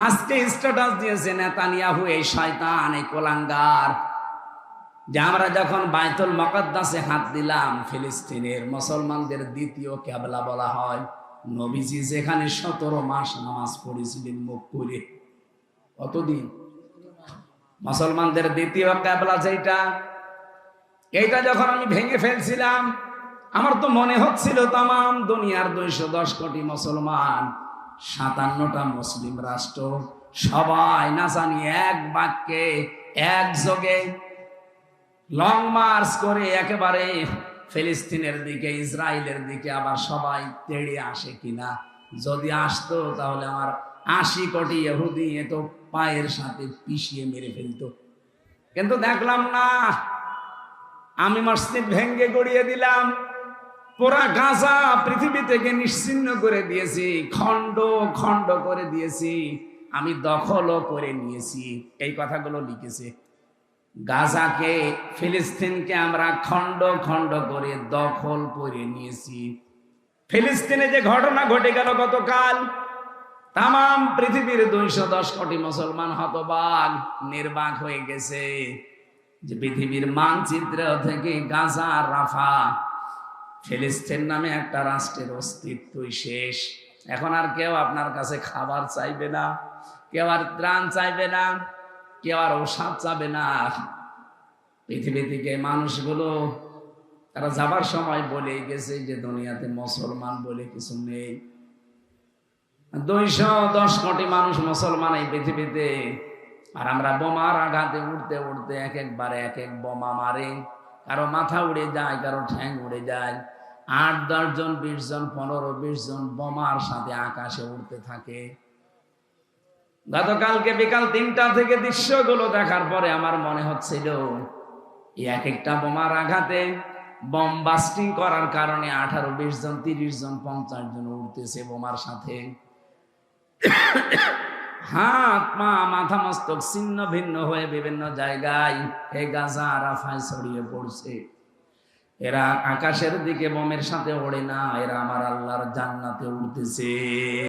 আজকে স্ট্যাটাস দিয়েছে নেতানিয়াহু, এই শয়তান, এই কোলাঙ্গার, যে আমরা যখন বাইতুল মুকাদ্দাসে হাত দিলাম, ফিলিস্তিনের মুসলমানদের দ্বিতীয় কিবলা বলা হয়। নবীজি যেখানে 17 মাস নামাজ পড়েছিলেন মুখ করে। কতদিন? মুসলমানদের দ্বিতীয় কিবলা যেটা, এইটা যখন আমি ভেঙে ফেলছিলাম, আমার তো মনে হচ্ছিল তামাম দুনিয়ার 210 কোটি মুসলমান, 57টা মুসলিম রাষ্ট্র, সবাই না জানি এক বাক্যে একযোগে লং মার্চ করে একেবারে ফিলিস্তিনের দিকে, ইসরায়েলের দিকে আবার সবাই তেড়ে আসে কিনা। যদি আসতো তাহলে আমার 80 কোটি ইহুদি এ তো পায়ের সাথে পিষিয়ে মেরে ফেলতো। কিন্তু দেখলাম না। আমি মসজিদ ভেঙ্গে গড়িয়ে দিলাম, পুরা গাজা পৃথিবী থেকে নিশ্চিহ্ন করে দিয়েছি, খণ্ড খণ্ড করে দিয়েছি, আমি দখলও করে নিয়েছি। এই কথাগুলো লিখেছে। গাজাকে, ফিলিস্তিনকে আমরা খণ্ড খণ্ড করে দখল করে নিয়েছি। ফিলিস্তিনে যে ঘটনা ঘটে গেল গতকাল, তামাম পৃথিবীর 210 কোটি মুসলমান হতবাক, নির্বাক হয়ে গেছে যে পৃথিবীর মানচিত্র থেকে গাজা, রাফা, ফিলিস্তিন নামে একটা রাষ্ট্রের অস্তিত্বই শেষ। এখন আর কেউ আপনার কাছে খাবার চাইবে না, কেউ আর ত্রাণ চাইবে না, কেউ আর ঔষধ চাবে না। পৃথিবী থেকে মানুষগুলো তারা যাবার সময় বলে গেছে যে দুনিয়াতে মুসলমান বলে কিছু নেই। 210 কোটি মানুষ মুসলমান এই পৃথিবীতে, আর আমরা বোমার আঘাতে উঠতে উঠতে এক একবারে এক এক বোমা মারে। কারো মাথা উড়ে যায়, কারো ঠ্যাং উড়ে যায়। 8-10 জন, 20 জন, 15-20 জন বোমার সাথে আকাশে উড়তে থাকে। গতকালকে বিকাল 3টা থেকে দৃশ্যগুলো দেখার পরে আমার মনে হচ্ছিল এক একটা বোমার আঘাতে, বম বাস্টিং করার কারণে 18-20 জন, 30 জন, 50 জন উঠতেছে বোমার সাথে। হাত পা মাথা মস্তক ছিন্ন ভিন্ন হয়ে বিভিন্ন জায়গায় এই গাজা রাফায় ছড়িয়ে পড়ছে। এরা আকাশের দিকে বোমের সাথে ওড়ে না, এরা আমার আল্লাহর জান্নাতে উঠতেছে।